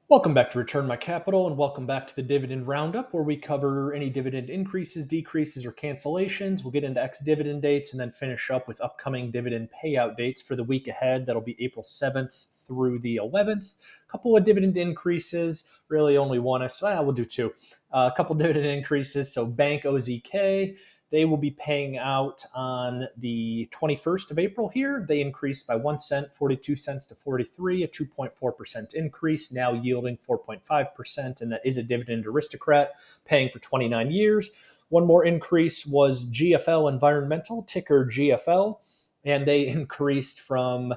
Welcome back to Return My Capital, and welcome back to the Dividend Roundup, where we cover any dividend increases, decreases, or cancellations. We'll get into ex-dividend dates and then finish up with upcoming dividend payout dates for the week ahead. That'll be April 7th through the 11th. A couple of dividend increases, really only one. We'll do two. A couple dividend increases. So Bank OZK, they will be paying out on the 21st of April here. They increased by 1 cent, 42 cents to 43, a 2.4% increase, now yielding 4.5%. And that is a dividend aristocrat paying for 29 years. One more increase was GFL Environmental, ticker GFL, and they increased from,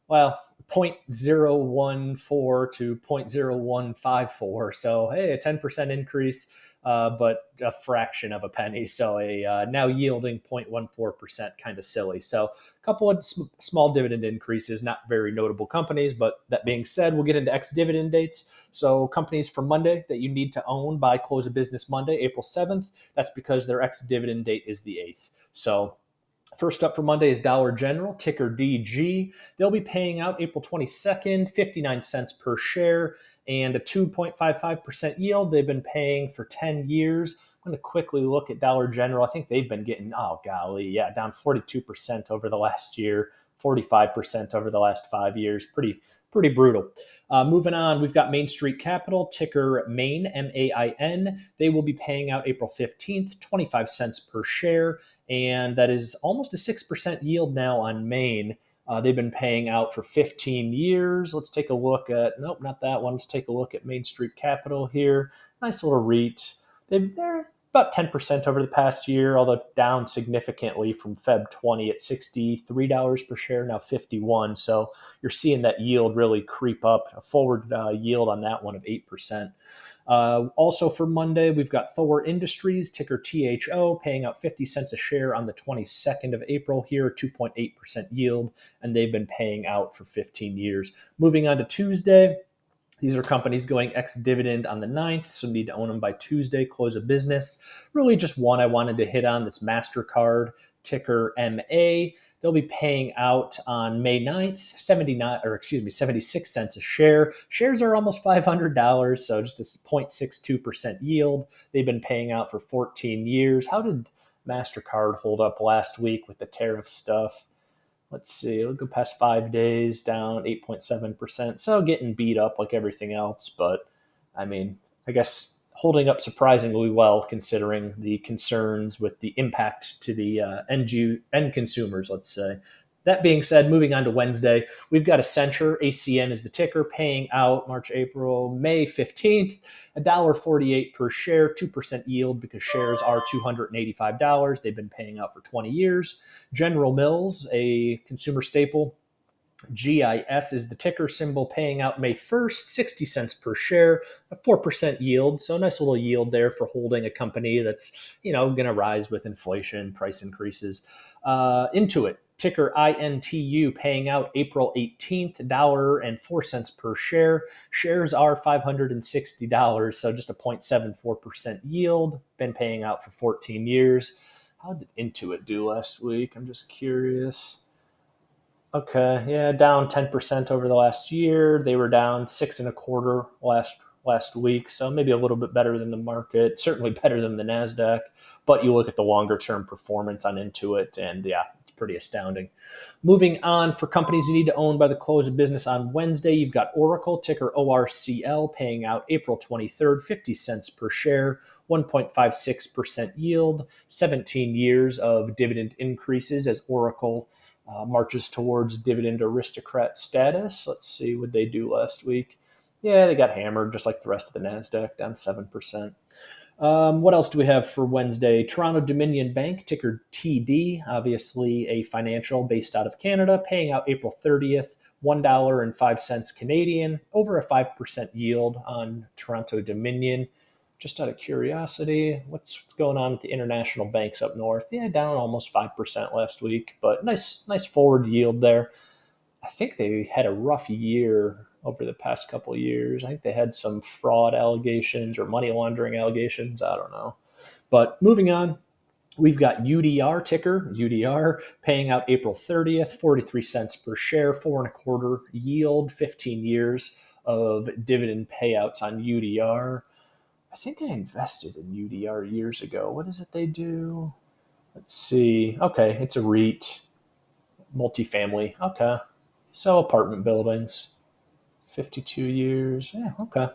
well, 0.014 to 0.0154. So, hey, a 10% increase, but a fraction of a penny. So, now yielding 0.14%, kind of silly. So, a couple of small dividend increases, not very notable companies. But that being said, we'll get into ex-dividend dates. So, companies for Monday that you need to own by close of business Monday, April 7th. That's because their ex-dividend date is the 8th. So, first up for Monday is Dollar General, ticker DG. They'll be paying out April 22nd, 59 cents per share, and a 2.55% yield. They've been paying for 10 years. I'm going to quickly look at Dollar General. I think they've been getting, oh golly, yeah, down 42% over the last year, 45% over the last 5 years. Pretty brutal. Moving on, we've got Main Street Capital, ticker Main, MAIN. They will be paying out April 15th, 25 cents per share, and that is almost a 6% yield now on Main. They've been paying out for 15 years. Let's take a look at, nope, not that one. Let's take a look at Main Street Capital here. Nice little REIT. They're about 10% over the past year, although down significantly from Feb 20 at $63 per share, now 51. So you're seeing that yield really creep up, a forward yield on that one of 8%. Also for Monday, we've got Thor Industries, ticker THO, paying out 50 cents a share on the 22nd of April here, 2.8% yield, and they've been paying out for 15 years. Moving on to Tuesday, these are companies going ex-dividend on the 9th, so need to own them by Tuesday, close of business. Really just one I wanted to hit on, that's MasterCard, ticker MA. They'll be paying out on May 9th, 76 cents a share. Shares are almost $500, so just a 0.62% yield. They've been paying out for 14 years. How did MasterCard hold up last week with the tariff stuff? Let's see, it'll go past 5 days, down 8.7%. So getting beat up like everything else. But I mean, I guess holding up surprisingly well considering the concerns with the impact to the end consumers, let's say. That being said, moving on to Wednesday, we've got Accenture, ACN is the ticker, paying out March, April, May 15th, $1.48 per share, 2% yield because shares are $285. They've been paying out for 20 years. General Mills, a consumer staple, GIS is the ticker symbol, paying out May 1st, 60 cents per share, a 4% yield. So a nice little yield there for holding a company that's, going to rise with inflation, price increases. Intuit, ticker INTU, paying out April 18th, $1.04 per share. Shares are $560, so just a 0.74% yield. Been paying out for 14 years. How did Intuit do last week? I'm just curious. Okay, yeah, down 10% over the last year. They were down 6.25 last week, so maybe a little bit better than the market. Certainly better than the Nasdaq. But you look at the longer term performance on Intuit, and yeah, it's pretty astounding. Moving on, for companies you need to own by the close of business on Wednesday, you've got Oracle, ticker ORCL, paying out April 23rd, 50 cents per share, 1.56% yield, 17 years of dividend increases as Oracle marches towards dividend aristocrat status. Let's see what they do last week. Yeah, they got hammered just like the rest of the NASDAQ, down 7%. What else do we have for Wednesday? Toronto Dominion Bank, ticker TD, obviously a financial based out of Canada, paying out April 30th, $1.05 Canadian, over a 5% yield on Toronto Dominion. Just out of curiosity, what's going on with the international banks up north? Yeah, down almost 5% last week, but nice forward yield there. I think they had a rough year over the past couple of years. I think they had some fraud allegations or money laundering allegations. I don't know. But moving on, we've got UDR, ticker UDR, paying out April 30th, 43 cents per share, 4.25 yield, 15 years of dividend payouts on UDR. I think I invested in UDR years ago. What is it they do? Let's see. Okay, it's a REIT, multifamily. Okay. So apartment buildings. 52 years. Yeah, okay.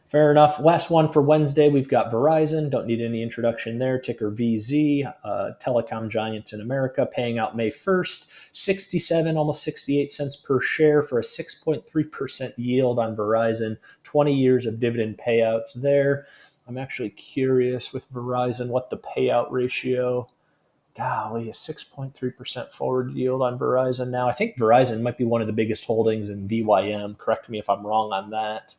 Fair enough. Last one for Wednesday, we've got Verizon. Don't need any introduction there. Ticker VZ, telecom giant in America, paying out May 1st, 67, almost 68 cents per share for a 6.3% yield on Verizon. 20 years of dividend payouts there. I'm actually curious with Verizon what the payout ratio. Golly, a 6.3% forward yield on Verizon now. I think Verizon might be one of the biggest holdings in VYM. Correct me if I'm wrong on that.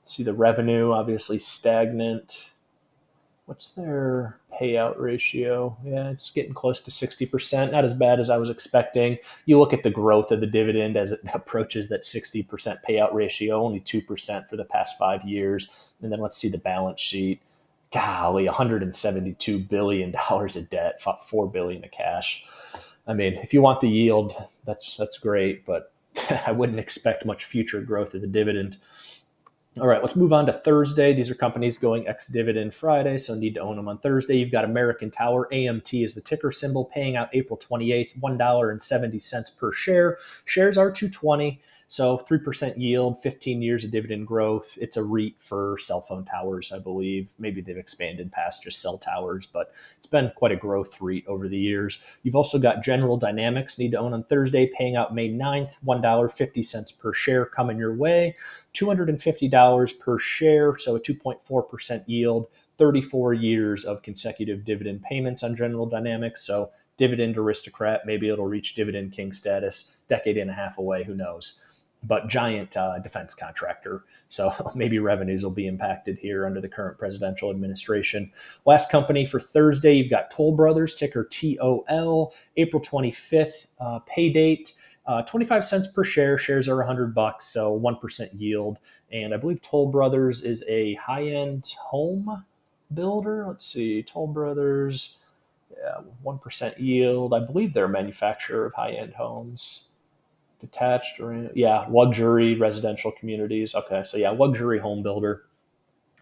See the revenue, obviously stagnant. What's their payout ratio? Yeah, it's getting close to 60%. Not as bad as I was expecting. You look at the growth of the dividend as it approaches that 60% payout ratio, only 2% for the past 5 years. And then let's see the balance sheet. Golly, $172 billion of debt, $4 billion of cash. I mean, if you want the yield, that's great, but I wouldn't expect much future growth of the dividend. All right, let's move on to Thursday. These are companies going ex-dividend Friday, so need to own them on Thursday. You've got American Tower, AMT is the ticker symbol, paying out April 28th, $1.70 per share. Shares are $220, so 3% yield, 15 years of dividend growth. It's a REIT for cell phone towers, I believe. Maybe they've expanded past just cell towers, but it's been quite a growth REIT over the years. You've also got General Dynamics, need to own on Thursday, paying out May 9th, $1.50 per share coming your way. $250 per share, so a 2.4% yield, 34 years of consecutive dividend payments on General Dynamics. So dividend aristocrat, maybe it'll reach dividend king status, decade and a half away, who knows. But giant defense contractor. So maybe revenues will be impacted here under the current presidential administration. Last company for Thursday, you've got Toll Brothers, ticker TOL, April 25th, pay date. 25 cents per share. Shares are $100, so 1% yield. And I believe Toll Brothers is a high-end home builder. Let's see, Toll Brothers, yeah, 1% yield. I believe they're a manufacturer of high-end homes. Detached, or yeah, luxury residential communities. Okay, so yeah, luxury home builder.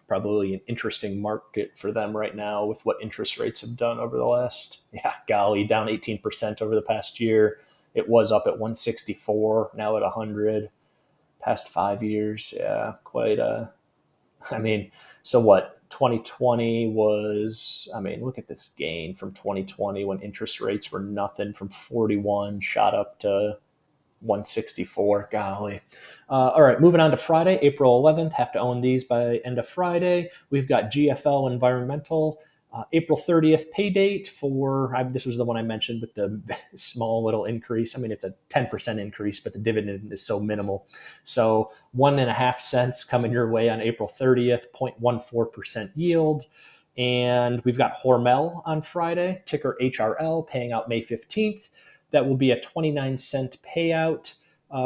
Probably an interesting market for them right now with what interest rates have done over the last, golly, down 18% over the past year. It was up at 164, now at 100. Past 5 years, yeah, quite I mean, so what? 2020 was, I mean, look at this gain from 2020 when interest rates were nothing, from 41 shot up to 164. Golly. All right, moving on to Friday, April 11th. Have to own these by end of Friday. We've got GFL Environmental. April 30th pay date for, this was the one I mentioned with the small little increase. I mean, it's a 10% increase, but the dividend is so minimal. So 1.5 cents coming your way on April 30th, 0.14% yield. And we've got Hormel on Friday, ticker HRL, paying out May 15th. That will be a 29-cent payout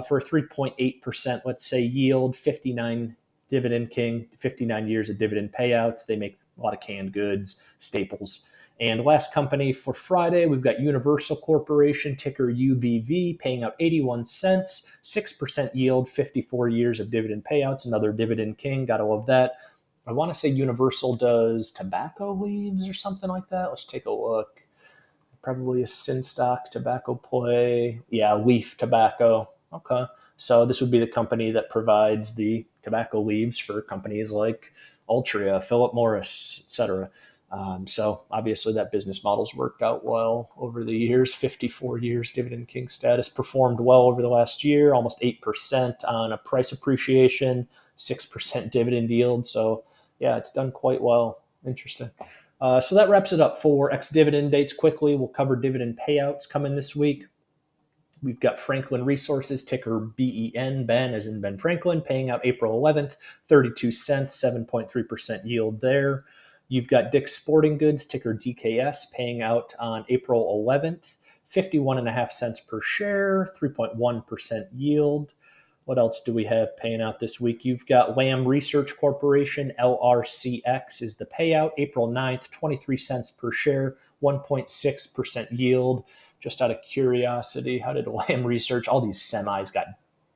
for a 3.8%, let's say, yield, 59 dividend king, 59 years of dividend payouts. They make a lot of canned goods, staples. And last company for Friday, we've got Universal Corporation, ticker UVV, paying out 81 cents, 6% yield, 54 years of dividend payouts. Another dividend king, gotta love that. I want to say Universal does tobacco leaves or something like that. Let's take a look. Probably a sin stock tobacco play. Yeah, leaf tobacco. Okay. So this would be the company that provides the tobacco leaves for companies like Altria, Philip Morris, etc. So obviously that business model's worked out well over the years. 54 years dividend king status, performed well over the last year, almost 8% on a price appreciation, 6% dividend yield. So yeah, it's done quite well. Interesting. So that wraps it up for ex-dividend dates. Quickly, we'll cover dividend payouts coming this week. We've got Franklin Resources, ticker BEN, Ben as in Ben Franklin, paying out April 11th, 32 cents, 7.3% yield there. You've got Dick's Sporting Goods, ticker DKS, paying out on April 11th, 51.5 cents per share, 3.1% yield. What else do we have paying out this week? You've got Lamb Research Corporation, LRCX is the payout, April 9th, 23 cents per share, 1.6% yield. Just out of curiosity, how did Lamb Research, all these semis got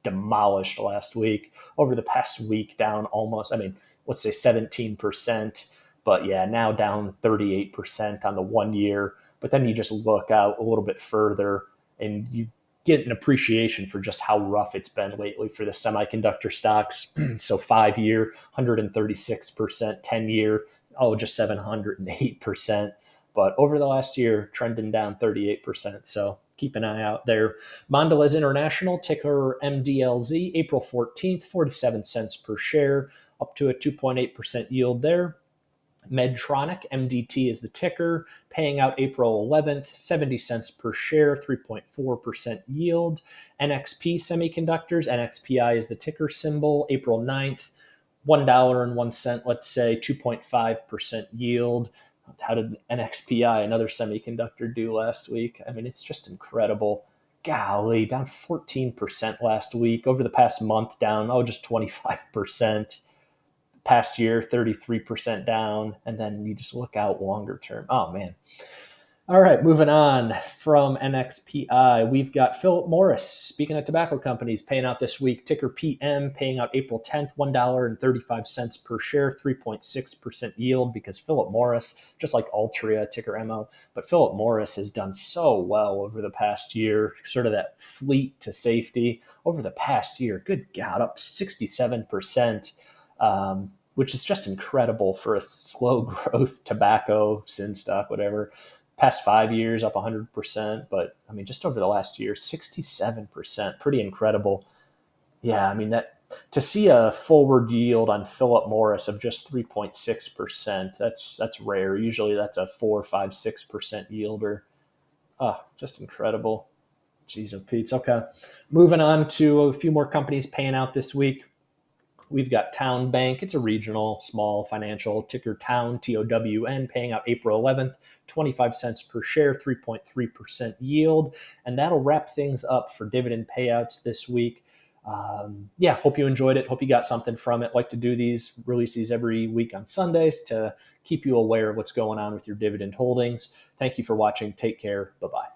demolished last week. Over the past week, down almost, I mean, let's say 17%. But yeah, now down 38% on the 1 year. But then you just look out a little bit further and you get an appreciation for just how rough it's been lately for the semiconductor stocks. So 5 year, 136%, 10 year, oh, just 708%. But over the last year, trending down 38%. So keep an eye out there. Mondelez International, ticker MDLZ, April 14th, 47 cents per share, up to a 2.8% yield there. Medtronic, MDT is the ticker, paying out April 11th, 70 cents per share, 3.4% yield. NXP Semiconductors, NXPI is the ticker symbol, April 9th, $1.01, let's say, 2.5% yield. How did NXPI, another semiconductor, do last week? I mean, it's just incredible. Golly, down 14% last week. Over the past month, down, just 25%. Past year, 33% down. And then you just look out longer term. Oh, man. All right, moving on from NXPI, we've got Philip Morris, speaking of tobacco companies, paying out this week, ticker PM, paying out April 10th, $1.35 per share, 3.6% yield, because Philip Morris, just like Altria, ticker MO, but Philip Morris has done so well over the past year, sort of that fleet to safety. Over the past year, good God, up 67%. Which is just incredible for a slow growth tobacco, sin stock, whatever. Past 5 years, up 100%. But, I mean, just over the last year, 67%. Pretty incredible. Yeah, I mean, that to see a forward yield on Philip Morris of just 3.6%, that's rare. Usually that's a 4, 5, 6% yielder. Just incredible. Jeez, oh Pete's. Okay. Moving on to a few more companies paying out this week. We've got Town Bank. It's a regional, small financial, ticker Town, TOWN, paying out April 11th, 25 cents per share, 3.3% yield. And that'll wrap things up for dividend payouts this week. Hope you enjoyed it. Hope you got something from it. Like to do these, release these every week on Sundays to keep you aware of what's going on with your dividend holdings. Thank you for watching. Take care. Bye-bye.